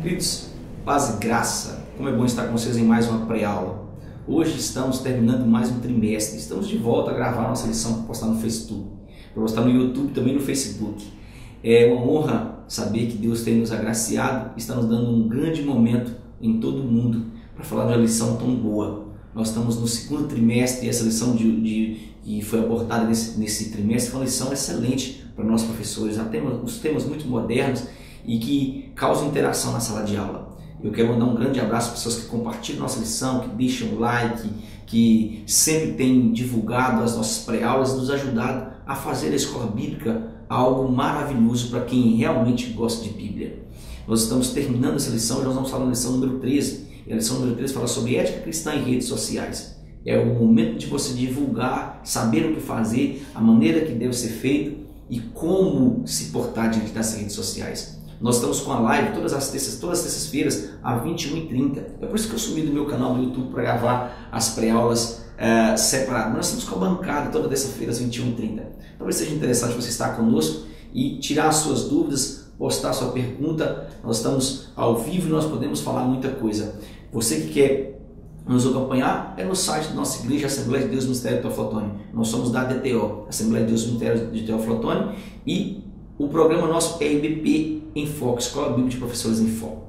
Queridos, paz e graça, como é bom estar com vocês em mais uma pré-aula. Hoje estamos terminando mais um trimestre, estamos de volta a gravar nossa lição para postar no Facebook, para postar no YouTube, também no Facebook. É uma honra saber que Deus tem nos agraciado, está nos dando um grande momento em todo o mundo para falar de uma lição tão boa. Nós estamos no segundo trimestre e essa lição que foi abortada nesse trimestre foi uma lição excelente para nós professores. Os temas muito modernos e que causam interação na sala de aula. Eu quero mandar um grande abraço para pessoas que compartilham nossa lição, que deixam o like, que sempre têm divulgado as nossas pré-aulas e nos ajudado a fazer a escola bíblica algo maravilhoso para quem realmente gosta de Bíblia. Nós estamos terminando essa lição e nós vamos falar na lição número 13. E a lição número 13 fala sobre ética cristã em redes sociais. É o momento de você divulgar, saber o que fazer, a maneira que deve ser feito e como se portar diante das redes sociais. Nós estamos com a live todas as terças-feiras, às 21h30. É por isso que eu sumi do meu canal do YouTube para gravar as pré-aulas separadas. Nós estamos com a bancada toda terça-feira, às 21h30. Talvez seja interessante você estar conosco e tirar as suas dúvidas, postar a sua pergunta. Nós estamos ao vivo e nós podemos falar muita coisa. Você que quer nos acompanhar é no site da nossa igreja, Assembleia de Deus Ministério Teoflotone. Nós somos da ADTO, Assembleia de Deus Ministério de Teoflotone, e o programa nosso é IBP em Foco, Escola Bíblica de Professores em Foco.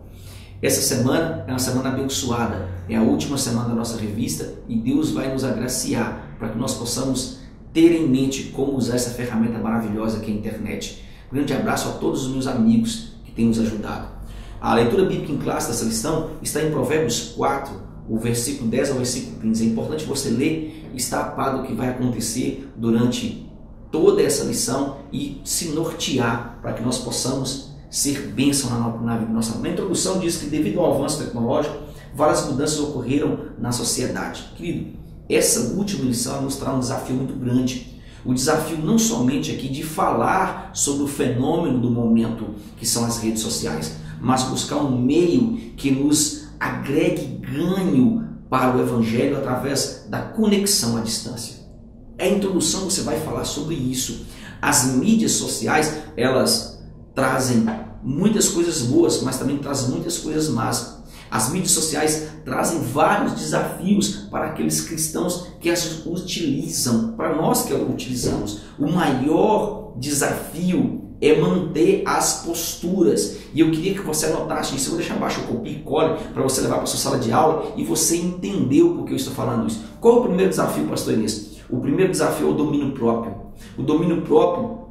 Essa semana é uma semana abençoada, é a última semana da nossa revista e Deus vai nos agraciar para que nós possamos ter em mente como usar essa ferramenta maravilhosa que é a internet. Um grande abraço a todos os meus amigos que têm nos ajudado. A leitura bíblica em classe dessa lição está em Provérbios 4, o versículo 10 ao versículo 15. É importante você ler e estar a par do que vai acontecer durante toda essa lição e se nortear para que nós possamos ser bênção na vida nossa. Na introdução diz que devido ao avanço tecnológico, várias mudanças ocorreram na sociedade. Querido, essa última lição nos traz um desafio muito grande. O desafio não somente aqui de falar sobre o fenômeno do momento que são as redes sociais, mas buscar um meio que nos agregue ganho para o Evangelho através da conexão à distância. A introdução você vai falar sobre isso. As mídias sociais, elas trazem muitas coisas boas, mas também trazem muitas coisas más. As mídias sociais trazem vários desafios para aqueles cristãos que as utilizam, para nós que as utilizamos. O maior desafio é manter as posturas. E eu queria que você anotasse isso. Eu vou deixar abaixo o copia e cole para você levar para a sua sala de aula e você entender o porquê eu estou falando isso. Qual é o primeiro desafio, pastor Inês? O primeiro desafio é o domínio próprio. O domínio próprio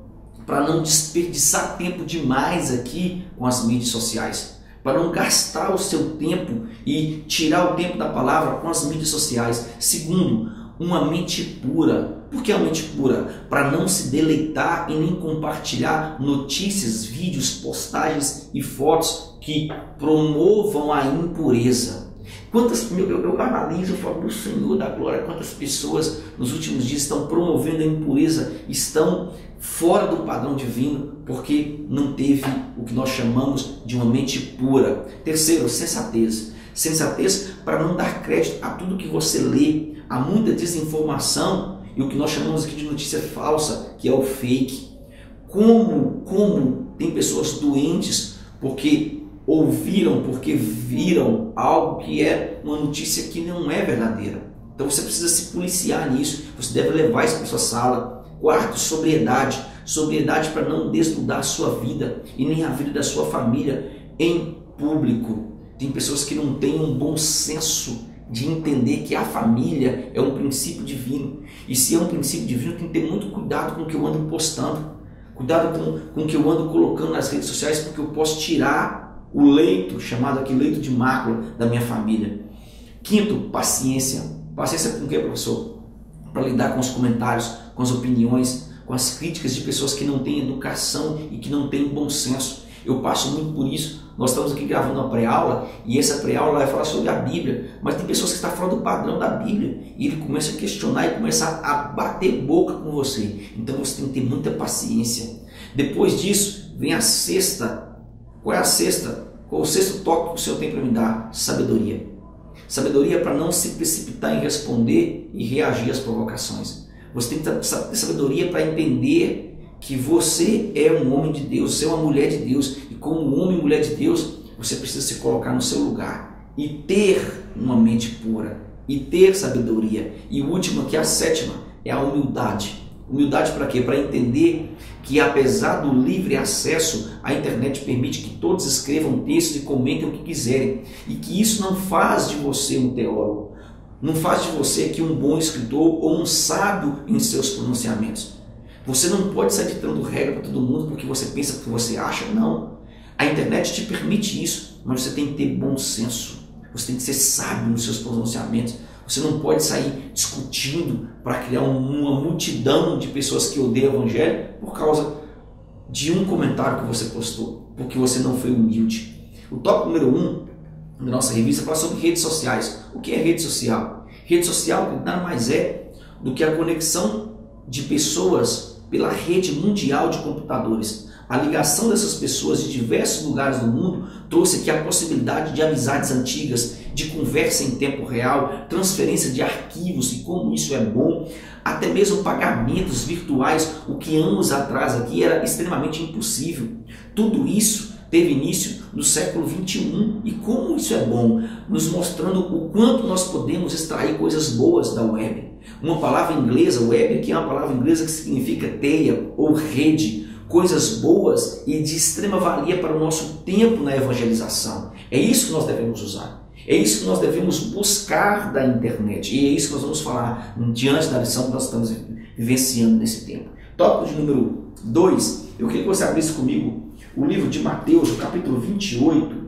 para não desperdiçar tempo demais aqui com as mídias sociais. Para não gastar o seu tempo e tirar o tempo da palavra com as mídias sociais. Segundo, uma mente pura. Por que a mente pura? Para não se deleitar e nem compartilhar notícias, vídeos, postagens e fotos que promovam a impureza. Eu analiso e falo do Senhor da glória, quantas pessoas nos últimos dias estão promovendo a impureza, estão fora do padrão divino, porque não teve o que nós chamamos de uma mente pura. Terceiro, sensatez. Sensatez para não dar crédito a tudo que você lê. Há muita desinformação e o que nós chamamos aqui de notícia falsa, que é o fake. Como tem pessoas doentes porque ouviram, porque viram algo que é uma notícia que não é verdadeira. Então você precisa se policiar nisso, você deve levar isso para sua sala. Quarto, sobriedade. Sobriedade para não desnudar a sua vida e nem a vida da sua família em público. Tem pessoas que não têm um bom senso de entender que a família é um princípio divino. E se é um princípio divino, tem que ter muito cuidado com o que eu ando postando. Cuidado com o que eu ando colocando nas redes sociais, porque eu posso tirar o leito, chamado aqui leito de mácula da minha família. Quinto, paciência. Paciência com o que, professor? Para lidar com os comentários, com as opiniões, com as críticas de pessoas que não têm educação e que não têm bom senso. Eu passo muito por isso. Nós estamos aqui gravando uma pré-aula e essa pré-aula vai falar sobre a Bíblia, mas tem pessoas que estão fora do padrão da Bíblia e ele começa a questionar e começa a bater boca com você. Então você tem que ter muita paciência. Depois disso vem a sexta. Qual é a sexta? Qual é o sexto toque que o Senhor tem para me dar? Sabedoria. Sabedoria para não se precipitar em responder e reagir às provocações. Você tem que ter sabedoria para entender que você é um homem de Deus, você é uma mulher de Deus, e como homem e mulher de Deus, você precisa se colocar no seu lugar e ter uma mente pura e ter sabedoria. E o último aqui, a sétima, é a humildade. Humildade para quê? Para entender que apesar do livre acesso, a internet permite que todos escrevam textos e comentem o que quiserem. E que isso não faz de você um teólogo, não faz de você aqui um bom escritor ou um sábio em seus pronunciamentos. Você não pode sair ditando regra para todo mundo porque você pensa que você acha, não. A internet te permite isso, mas você tem que ter bom senso. Você tem que ser sábio nos seus pronunciamentos. Você não pode sair discutindo para criar uma multidão de pessoas que odeiam o evangelho por causa de um comentário que você postou, porque você não foi humilde. O tópico número 1 da nossa revista fala sobre redes sociais. O que é rede social? Rede social nada mais é do que a conexão de pessoas pela rede mundial de computadores. A ligação dessas pessoas de diversos lugares do mundo trouxe aqui a possibilidade de amizades antigas, de conversa em tempo real, transferência de arquivos e como isso é bom, até mesmo pagamentos virtuais, o que anos atrás aqui era extremamente impossível. Tudo isso teve início no século 21 e como isso é bom, nos mostrando o quanto nós podemos extrair coisas boas da web. Uma palavra inglesa, web, que é uma palavra inglesa que significa teia ou rede, coisas boas e de extrema valia para o nosso tempo na evangelização. É isso que nós devemos usar. É isso que nós devemos buscar da internet. E é isso que nós vamos falar diante da lição que nós estamos vivenciando nesse tempo. Tópico de número 2, eu queria que você abrisse comigo o livro de Mateus, o capítulo 28,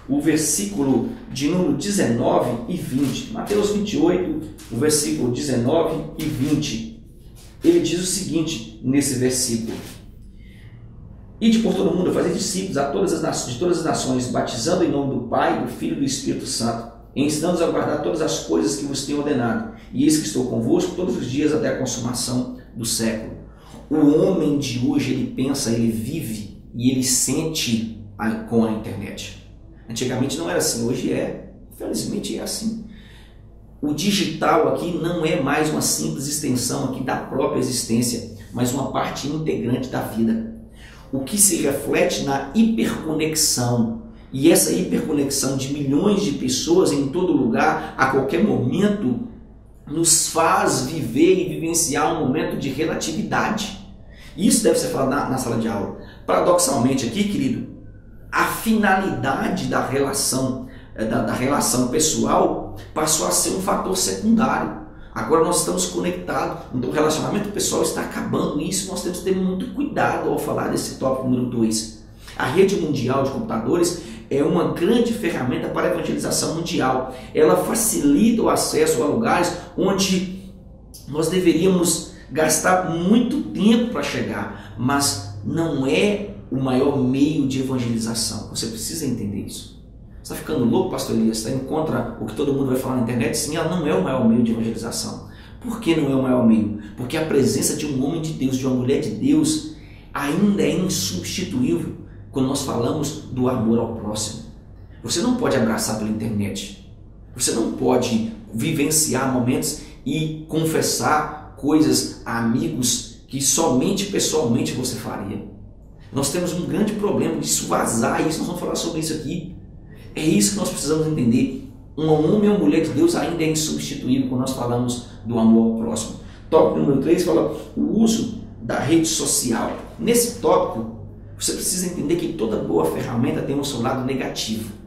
o versículo de número 19 e 20. Mateus 28, o versículo 19 e 20. Ele diz o seguinte nesse versículo: Ide por todo mundo, fazer discípulos de todas as nações, batizando em nome do Pai, do Filho e do Espírito Santo, e ensinando-os a guardar todas as coisas que vos tenho ordenado. E eis que estou convosco todos os dias até a consumação do século. O homem de hoje, ele pensa, ele vive e ele sente com a internet. Antigamente não era assim, hoje é. Infelizmente é assim. O digital aqui não é mais uma simples extensão aqui da própria existência, mas uma parte integrante da vida. O que se reflete na hiperconexão. E essa hiperconexão de milhões de pessoas em todo lugar, a qualquer momento, nos faz viver e vivenciar um momento de relatividade. Isso deve ser falado na sala de aula. Paradoxalmente aqui, querido, a finalidade da relação pessoal passou a ser um fator secundário. Agora nós estamos conectados, então o relacionamento pessoal está acabando, e isso nós temos que ter muito cuidado ao falar desse tópico número 2. A rede mundial de computadores é uma grande ferramenta para a evangelização mundial. Ela facilita o acesso a lugares onde nós deveríamos gastar muito tempo para chegar, mas não é o maior meio de evangelização. Você precisa entender isso. Você está ficando louco, pastor Elias? Você está indo contra o que todo mundo vai falar na internet? Sim, ela não é o maior meio de evangelização. Por que não é o maior meio? Porque a presença de um homem de Deus, de uma mulher de Deus, ainda é insubstituível quando nós falamos do amor ao próximo. Você não pode abraçar pela internet. Você não pode vivenciar momentos e confessar coisas a amigos que somente pessoalmente você faria. Nós temos um grande problema disso vazar, e isso nós vamos falar sobre isso aqui. É isso que nós precisamos entender. Um homem ou mulher de Deus ainda é insubstituível quando nós falamos do amor ao próximo. Tópico número 3 fala o uso da rede social. Nesse tópico, você precisa entender que toda boa ferramenta tem um seu lado negativo.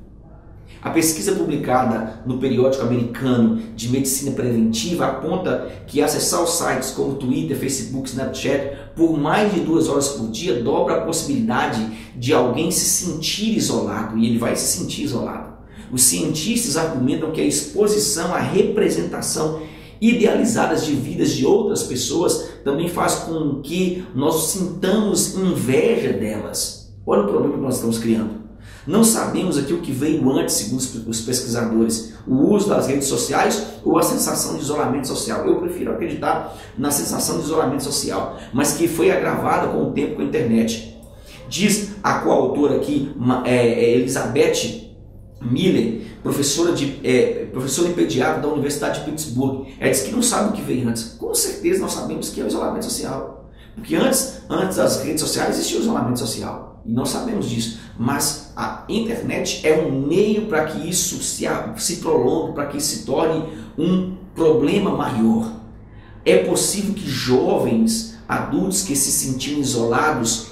A pesquisa publicada no periódico americano de medicina preventiva aponta que acessar os sites como Twitter, Facebook, Snapchat por mais de 2 horas por dia dobra a possibilidade de alguém se sentir isolado, e ele vai se sentir isolado. Os cientistas argumentam que a exposição à representação idealizadas de vidas de outras pessoas também faz com que nós sintamos inveja delas. Olha o problema que nós estamos criando. Não sabemos aqui o que veio antes, segundo os pesquisadores, o uso das redes sociais ou a sensação de isolamento social. Eu prefiro acreditar na sensação de isolamento social, mas que foi agravada com o tempo com a internet. Diz a coautora aqui, Elizabeth Miller, professora em pediatra da Universidade de Pittsburgh. Ela diz que não sabe o que veio antes. Com certeza nós sabemos que é o isolamento social. Porque antes das redes sociais existia o isolamento social, e nós sabemos disso, mas a internet é um meio para que isso se prolongue, para que isso se torne um problema maior. É possível que jovens, adultos que se sentiam isolados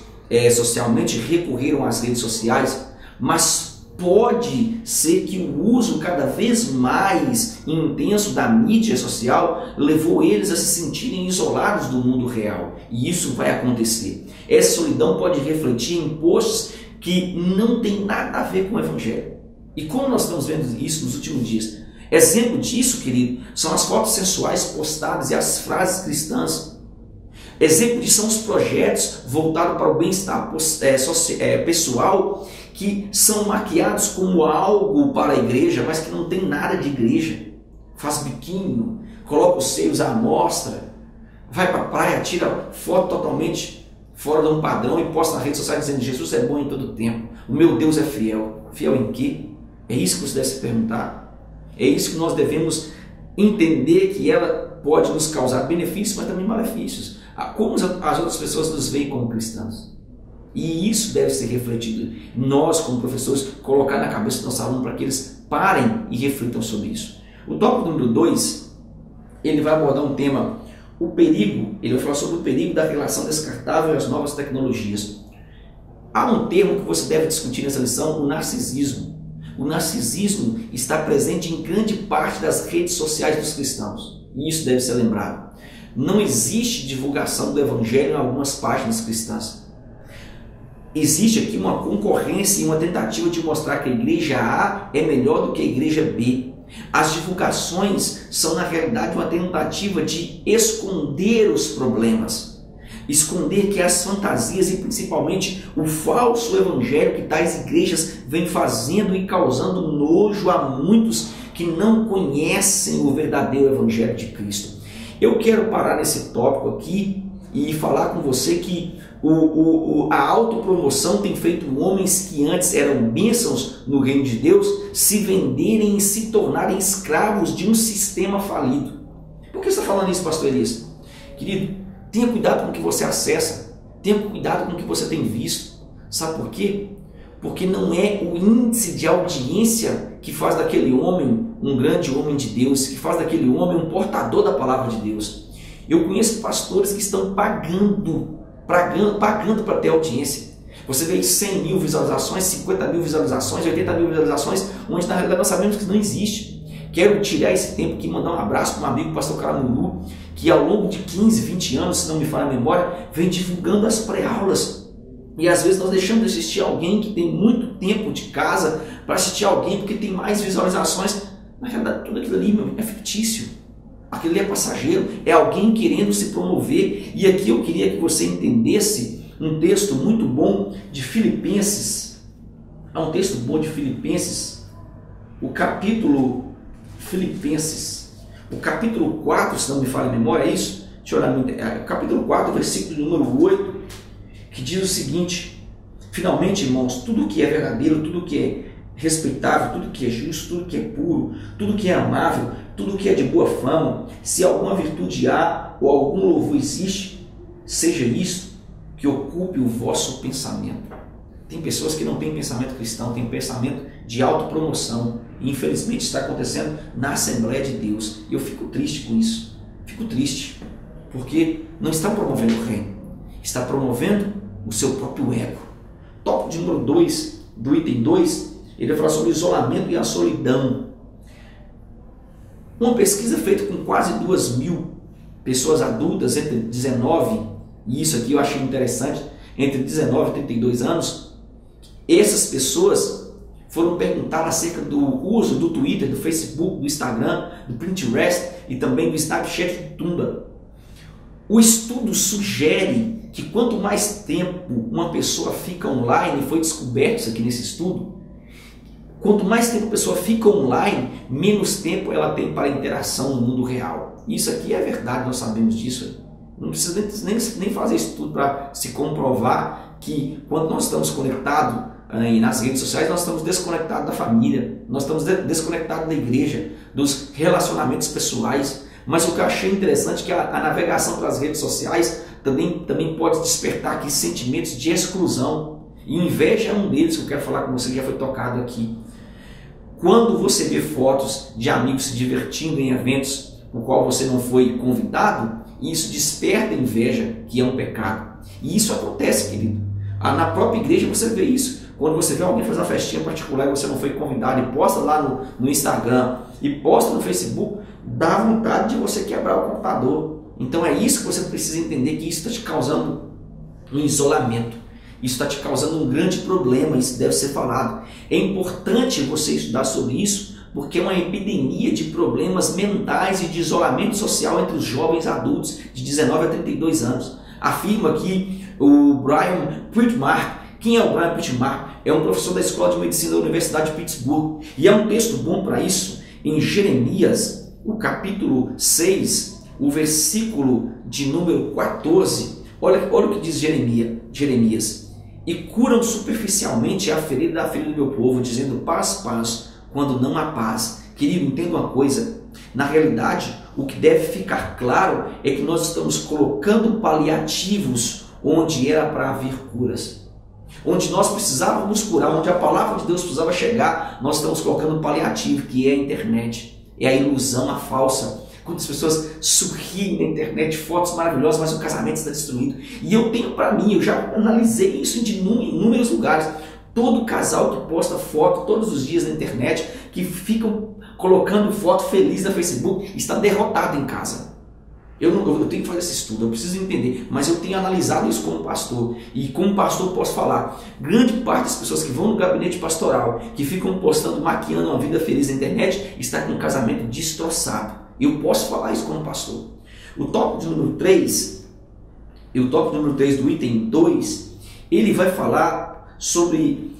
socialmente recorreram às redes sociais, mas pode ser que o uso cada vez mais intenso da mídia social levou eles a se sentirem isolados do mundo real. E isso vai acontecer. Essa solidão pode refletir em posts que não tem nada a ver com o Evangelho. E como nós estamos vendo isso nos últimos dias? Exemplo disso, querido, são as fotos sensuais postadas e as frases cristãs. Exemplo disso são os projetos voltados para o bem-estar pessoal, que são maquiados como algo para a igreja, mas que não tem nada de igreja. Faz biquinho, coloca os seios à mostra, vai para a praia, tira foto totalmente fora de um padrão e posta na rede social dizendo: Jesus é bom em todo tempo, o meu Deus é fiel. Fiel em quê? É isso que você deve se perguntar. É isso que nós devemos entender, que ela pode nos causar benefícios, mas também malefícios. Como as outras pessoas nos veem como cristãos. E isso deve ser refletido. Nós, como professores, colocar na cabeça do nosso aluno para que eles parem e reflitam sobre isso. O tópico número 2, ele vai abordar um tema, o perigo. Ele vai falar sobre o perigo da relação descartável às novas tecnologias. Há um termo que você deve discutir nessa lição: o narcisismo. O narcisismo está presente em grande parte das redes sociais dos cristãos. E isso deve ser lembrado. Não existe divulgação do Evangelho em algumas páginas cristãs. Existe aqui uma concorrência e uma tentativa de mostrar que a igreja A é melhor do que a igreja B. As divulgações são, na realidade, uma tentativa de esconder os problemas. Esconder que as fantasias e principalmente o falso evangelho que tais igrejas vêm fazendo e causando nojo a muitos que não conhecem o verdadeiro evangelho de Cristo. Eu quero parar nesse tópico aqui e falar com você que a autopromoção tem feito homens que antes eram bênçãos no reino de Deus se venderem e se tornarem escravos de um sistema falido. Por que você está falando isso, pastor Elias? Querido, tenha cuidado com o que você acessa, tenha cuidado com o que você tem visto. Sabe por quê? Porque não é o índice de audiência que faz daquele homem um grande homem de Deus, que faz daquele homem um portador da palavra de Deus. Eu conheço pastores que estão pagando para ter audiência. Você vê 100 mil visualizações, 50 mil visualizações, 80 mil visualizações, onde na realidade nós sabemos que não existe. Quero tirar esse tempo aqui e mandar um abraço para um amigo, o pastor Caramuru, que ao longo de 15, 20 anos, se não me falha a memória, vem divulgando as pré-aulas. E às vezes nós deixamos de assistir alguém que tem muito tempo de casa para assistir alguém porque tem mais visualizações. Na realidade, tudo aquilo ali, meu, é fictício. Aquilo ali é passageiro, é alguém querendo se promover. E aqui eu queria que você entendesse um texto muito bom de Filipenses. Há um texto bom de Filipenses, o capítulo Filipenses, o capítulo 4, se não me falha a memória, é isso? Deixa eu olhar, capítulo 4, versículo número 8, que diz o seguinte: finalmente, irmãos, tudo que é verdadeiro, tudo que é respeitável, tudo que é justo, tudo que é puro, tudo que é amável, tudo que é de boa fama, se alguma virtude há ou algum louvor existe, seja isso que ocupe o vosso pensamento. Tem pessoas que não têm pensamento cristão, têm pensamento de autopromoção. E infelizmente está acontecendo na Assembleia de Deus. E eu fico triste com isso. Fico triste, porque não está promovendo o reino, está promovendo o seu próprio ego. Tópico de número 2, do item 2, ele vai falar sobre o isolamento e a solidão. Uma pesquisa feita com quase 2.000 pessoas adultas entre 19, e isso aqui eu achei interessante, entre 19 e 32 anos, essas pessoas foram perguntadas acerca do uso do Twitter, do Facebook, do Instagram, do Pinterest e também do Snapchat e Tumblr. O estudo sugere que quanto mais tempo uma pessoa fica online, foi descoberto isso aqui nesse estudo, quanto mais tempo a pessoa fica online, menos tempo ela tem para interação no mundo real. Isso aqui é verdade, nós sabemos disso. Não precisa nem fazer estudo para se comprovar que quando nós estamos conectados nas redes sociais, nós estamos desconectados da família, nós estamos desconectados da igreja, dos relacionamentos pessoais. Mas o que eu achei interessante é que a navegação pelas redes sociais também pode despertar aqui sentimentos de exclusão. E inveja é um deles que eu quero falar com você, que já foi tocado aqui. Quando você vê fotos de amigos se divertindo em eventos no qual você não foi convidado, isso desperta inveja, que é um pecado. E isso acontece, querido. Na própria igreja você vê isso. Quando você vê alguém fazer uma festinha particular e você não foi convidado e posta lá no Instagram e posta no Facebook, dá vontade de você quebrar o computador. Então é isso que você precisa entender, que isso está te causando um isolamento. Isso está te causando um grande problema, isso deve ser falado. É importante você estudar sobre isso, porque é uma epidemia de problemas mentais e de isolamento social entre os jovens adultos de 19 a 32 anos. Afirma aqui o Brian Prittmark. Quem é o Brian Prittmark? É um professor da Escola de Medicina da Universidade de Pittsburgh. E é um texto bom para isso, em Jeremias, o capítulo 6, o versículo de número 14. Olha o que diz Jeremias. E curam superficialmente a ferida do meu povo, dizendo paz, paz, quando não há paz. Querido, entenda uma coisa. Na realidade, o que deve ficar claro é que nós estamos colocando paliativos onde era para haver curas. Onde nós precisávamos curar, onde a palavra de Deus precisava chegar, nós estamos colocando paliativo, que é a internet. É a ilusão, a falsa. Quando as pessoas sorriem na internet, fotos maravilhosas, mas o casamento está destruído. E eu tenho para mim, eu já analisei isso em inúmeros lugares. Todo casal que posta foto todos os dias na internet, que ficam colocando foto feliz no Facebook, está derrotado em casa. Eu tenho que fazer esse estudo, eu preciso entender, mas eu tenho analisado isso como pastor. E como pastor posso falar, grande parte das pessoas que vão no gabinete pastoral, que ficam postando, maquiando uma vida feliz na internet, está com um casamento destroçado. Eu posso falar isso como pastor. O tópico número 3, do item 2, ele vai falar sobre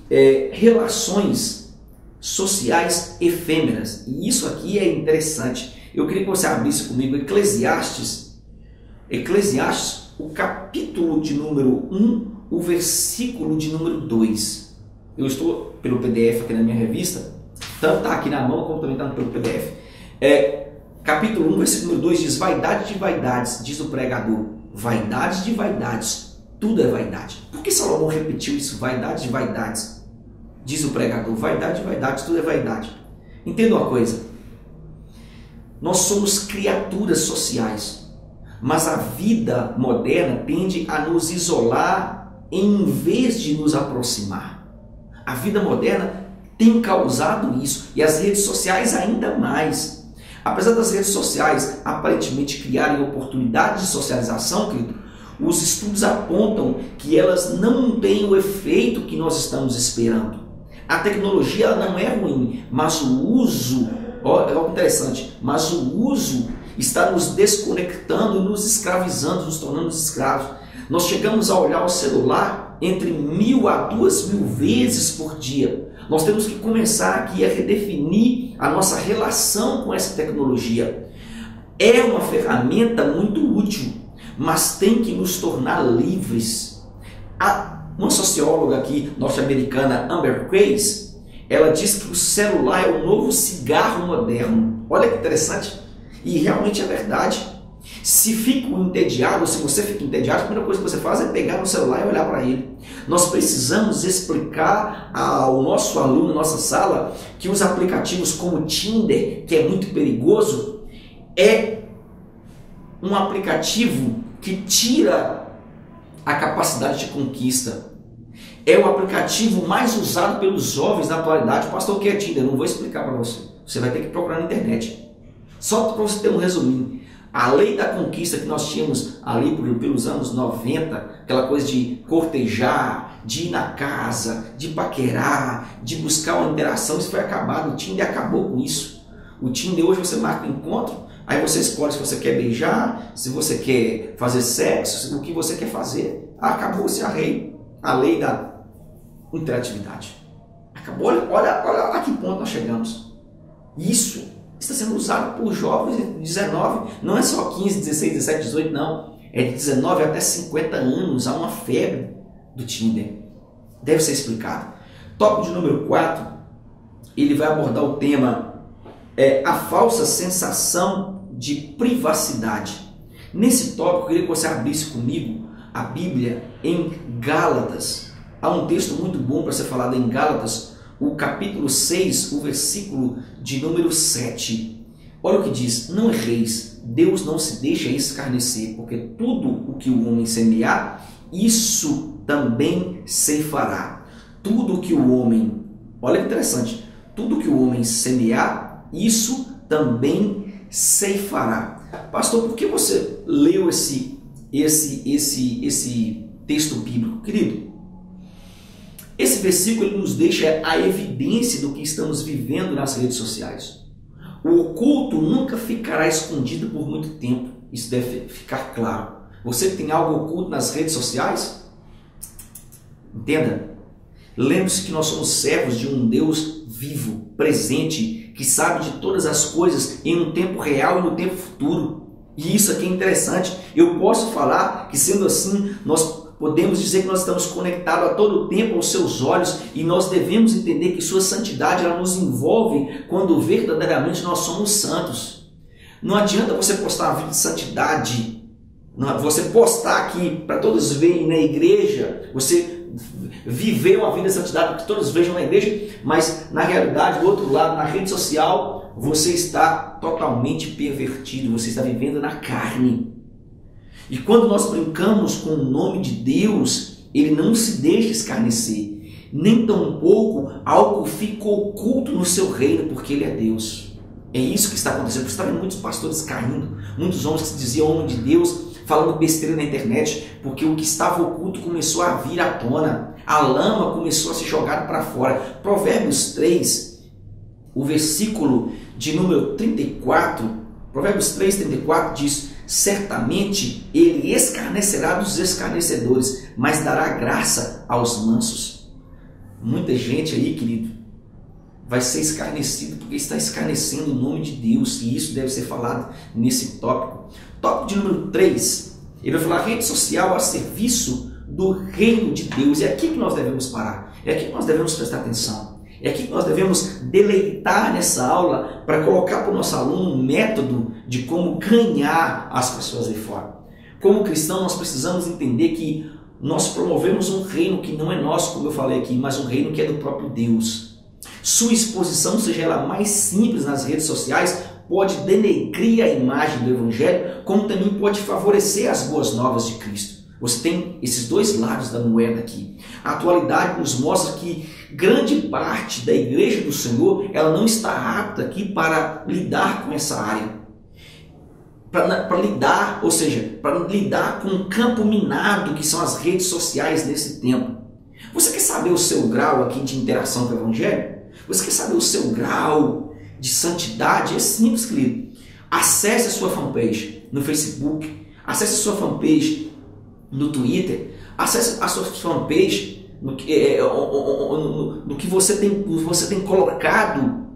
relações sociais efêmeras. E isso aqui é interessante. Eu queria que você abrisse comigo Eclesiastes, o capítulo de número 1, o versículo de número 2. Eu estou pelo PDF aqui na minha revista, tanto está aqui na mão como também está pelo PDF. Capítulo 1, versículo número 2 diz: vaidade de vaidades, diz o pregador, vaidade de vaidades, tudo é vaidade. Por que Salomão repetiu isso? Vaidade de vaidades, diz o pregador, vaidade de vaidades, tudo é vaidade. Entenda uma coisa, nós somos criaturas sociais, mas a vida moderna tende a nos isolar em vez de nos aproximar. A vida moderna tem causado isso, e as redes sociais ainda mais. Apesar das redes sociais aparentemente criarem oportunidades de socialização, querido, os estudos apontam que elas não têm o efeito que nós estamos esperando. A tecnologia não é ruim, mas o uso, olha que interessante, mas o uso está nos desconectando, nos escravizando, nos tornando escravos. Nós chegamos a olhar o celular entre 1.000 a 2.000 vezes por dia. Nós temos que começar aqui a redefinir a nossa relação com essa tecnologia. É uma ferramenta muito útil, mas tem que nos tornar livres. Uma socióloga aqui, norte-americana, Amber Crace, ela diz que o celular é o novo cigarro moderno. Olha que interessante. E realmente é verdade. Se fico entediado, se você fica entediado, a primeira coisa que você faz é pegar no celular e olhar para ele. Nós precisamos explicar ao nosso aluno, na nossa sala, que os aplicativos como o Tinder, que é muito perigoso, é um aplicativo que tira a capacidade de conquista. É o aplicativo mais usado pelos jovens na atualidade. Pastor, o que é Tinder? Não vou explicar para você. Você vai ter que procurar na internet. Só para você ter um resuminho. A lei da conquista que nós tínhamos ali pelos anos 90, aquela coisa de cortejar, de ir na casa, de paquerar, de buscar uma interação, isso foi acabado. O Tinder acabou com isso. O Tinder hoje você marca um encontro, aí você escolhe se você quer beijar, se você quer fazer sexo, o que você quer fazer. Acabou-se a lei da interatividade. Acabou. Olha a que ponto nós chegamos. Isso está sendo usado por jovens de 19, não é só 15, 16, 17, 18, não. É de 19 até 50 anos, há uma febre do Tinder. Deve ser explicado. Tópico de número 4, ele vai abordar o tema a falsa sensação de privacidade. Nesse tópico, eu queria que você abrisse comigo a Bíblia em Gálatas. Há um texto muito bom para ser falado em Gálatas, o capítulo 6, o versículo de número 7. Olha o que diz: não erreis, Deus não se deixa escarnecer, porque tudo o que o homem semear, isso também ceifará. Tudo o que o homem, olha que interessante, tudo que o homem semear, isso também ceifará. Pastor, por que você leu esse texto bíblico? Querido, esse versículo ele nos deixa a evidência do que estamos vivendo nas redes sociais. O oculto nunca ficará escondido por muito tempo. Isso deve ficar claro. Você que tem algo oculto nas redes sociais, entenda. Lembre-se que nós somos servos de um Deus vivo, presente, que sabe de todas as coisas em um tempo real e no tempo futuro. E isso aqui é interessante. Eu posso falar que, sendo assim, nós podemos dizer que nós estamos conectados a todo tempo aos seus olhos, e nós devemos entender que sua santidade ela nos envolve quando verdadeiramente nós somos santos. Não adianta você postar uma vida de santidade, você postar aqui para todos verem na igreja, você viver uma vida de santidade para que todos vejam na igreja, mas na realidade, do outro lado, na rede social, você está totalmente pervertido, você está vivendo na carne. E quando nós brincamos com o nome de Deus, Ele não se deixa escarnecer, nem tampouco algo fica oculto no seu reino, porque Ele é Deus. É isso que está acontecendo. Você está vendo muitos pastores caindo, muitos homens que se diziam homem de Deus, falando besteira na internet, porque o que estava oculto começou a vir à tona, a lama começou a ser jogada para fora. Provérbios 3, o versículo de número 34, Provérbios 3, 34 diz: certamente ele escarnecerá dos escarnecedores, mas dará graça aos mansos. Muita gente aí, querido, vai ser escarnecido porque está escarnecendo o nome de Deus, e isso deve ser falado nesse tópico. Tópico de número 3, ele vai falar rede social a serviço do reino de Deus. É aqui que nós devemos parar, é aqui que nós devemos prestar atenção. É aqui que nós devemos deleitar nessa aula para colocar para o nosso aluno um método de como ganhar as pessoas aí fora. Como cristão, nós precisamos entender que nós promovemos um reino que não é nosso, como eu falei aqui, mas um reino que é do próprio Deus. Sua exposição, seja ela mais simples nas redes sociais, pode denegrir a imagem do Evangelho, como também pode favorecer as boas novas de Cristo. Você tem esses dois lados da moeda aqui. A atualidade nos mostra que grande parte da igreja do Senhor ela não está apta aqui para lidar com essa área. Para lidar, ou seja, para lidar com o campo minado que são as redes sociais nesse tempo. Você quer saber o seu grau aqui de interação com o Evangelho? Você quer saber o seu grau de santidade? É simples, querido. Acesse a sua fanpage no Facebook, acesse a sua fanpage no Twitter, acesse a sua fanpage no que você tem colocado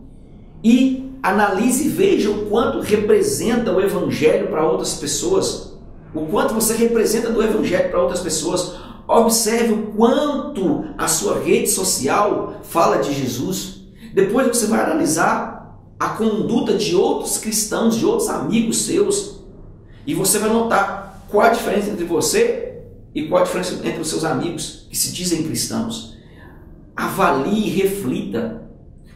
e analise e veja o quanto representa o Evangelho para outras pessoas, o quanto você representa do Evangelho para outras pessoas. Observe o quanto a sua rede social fala de Jesus. Depois você vai analisar a conduta de outros cristãos, de outros amigos seus, e você vai notar qual a diferença entre você e qual a diferença entre os seus amigos que se dizem cristãos. Avalie e reflita.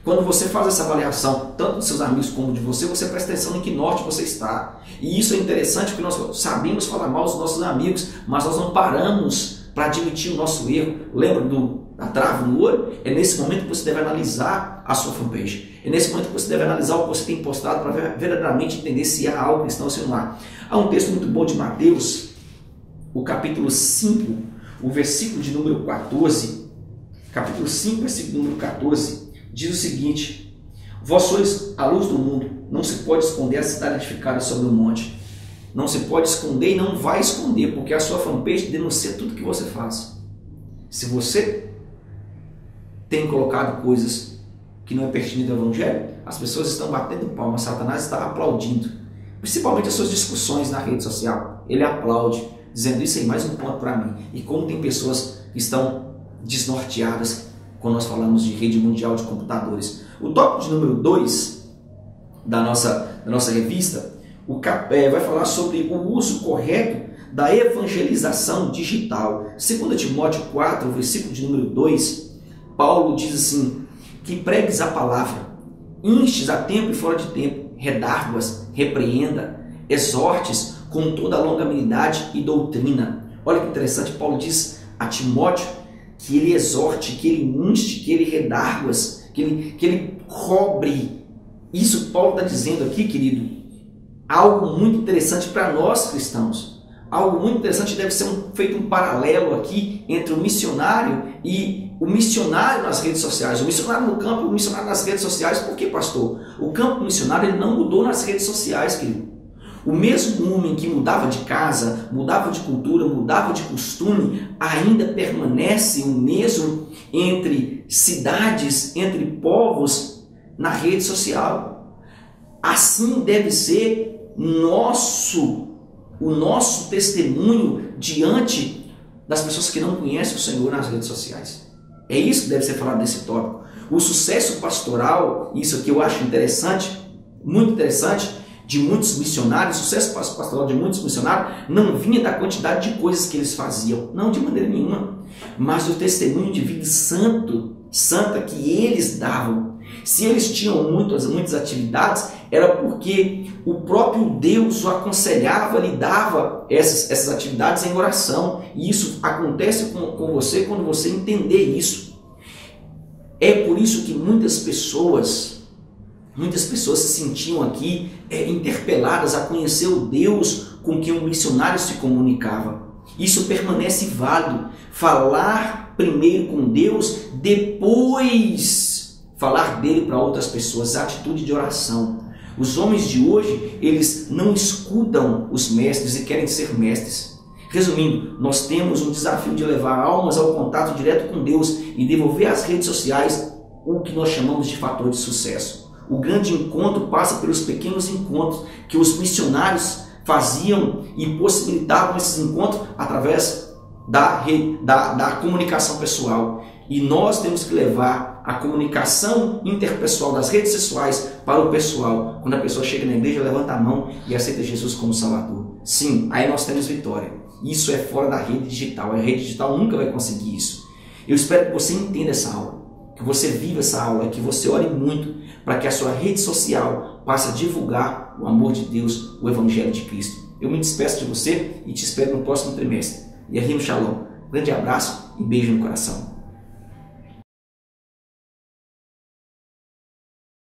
Quando você faz essa avaliação, tanto dos seus amigos como de você presta atenção em que norte você está. E isso é interessante porque nós sabemos falar mal dos nossos amigos, mas nós não paramos para admitir o nosso erro. Lembra da trave no olho? É nesse momento que você deve analisar a sua fanpage. É nesse momento que você deve analisar o que você tem postado para verdadeiramente entender se há algo cristão ou se não há. Há um texto muito bom de Mateus, o capítulo 5, o versículo de número 14, capítulo 5, versículo número 14, diz o seguinte: vós sois a luz do mundo, não se pode esconder a cidade edificada sobre o monte. Não se pode esconder e não vai esconder, porque a sua fanpage denuncia tudo que você faz. Se você tem colocado coisas que não é pertinente ao Evangelho, as pessoas estão batendo palma, Satanás está aplaudindo. Principalmente as suas discussões na rede social. Ele aplaude, dizendo isso aí, mais um ponto para mim. E como tem pessoas que estão desnorteadas quando nós falamos de rede mundial de computadores. O tópico de número 2 da nossa revista, vai falar sobre o uso correto da evangelização digital. 2 Timóteo 4, versículo de número 2, Paulo diz assim, que pregues a palavra, instes a tempo e fora de tempo, redarguas, repreenda, exortes com toda a longanimidade e doutrina. Olha que interessante, Paulo diz a Timóteo que ele exorte, que ele inste, que ele redarguas, que ele cobre. Isso Paulo está dizendo aqui, querido, algo muito interessante para nós cristãos. Algo muito interessante, deve ser feito um paralelo aqui entre o missionário e o missionário nas redes sociais. O missionário no campo, o missionário nas redes sociais. Por quê, pastor? O campo missionário ele não mudou nas redes sociais, querido. O mesmo homem que mudava de casa, mudava de cultura, mudava de costume, ainda permanece o mesmo entre cidades, entre povos, na rede social. Assim deve ser o nosso testemunho diante das pessoas que não conhecem o Senhor nas redes sociais. É isso que deve ser falado nesse tópico. O sucesso pastoral, isso aqui eu acho interessante, muito interessante, de muitos missionários, o sucesso pastoral de muitos missionários não vinha da quantidade de coisas que eles faziam, não de maneira nenhuma, mas do testemunho de vida santa que eles davam. Se eles tinham muitas atividades, era porque o próprio Deus o aconselhava, lhe dava essas atividades em oração. E isso acontece com você quando você entender isso. É por isso que muitas pessoas se sentiam aqui interpeladas a conhecer o Deus com quem o missionário se comunicava. Isso permanece válido. Falar primeiro com Deus, depois falar dele para outras pessoas. A atitude de oração. Os homens de hoje, eles não escutam os mestres e querem ser mestres. Resumindo, nós temos um desafio de levar almas ao contato direto com Deus e devolver às redes sociais o que nós chamamos de fator de sucesso. O grande encontro passa pelos pequenos encontros que os missionários faziam e possibilitavam esses encontros através da comunicação pessoal. E nós temos que levar a comunicação interpessoal das redes sociais para o pessoal. Quando a pessoa chega na igreja, levanta a mão e aceita Jesus como Salvador. Sim, aí nós temos vitória. Isso é fora da rede digital. A rede digital nunca vai conseguir isso. Eu espero que você entenda essa aula, que você viva essa aula, que você ore muito para que a sua rede social passe a divulgar o amor de Deus, o Evangelho de Cristo. Eu me despeço de você e te espero no próximo trimestre. E aí, Shalom. Grande abraço e beijo no coração.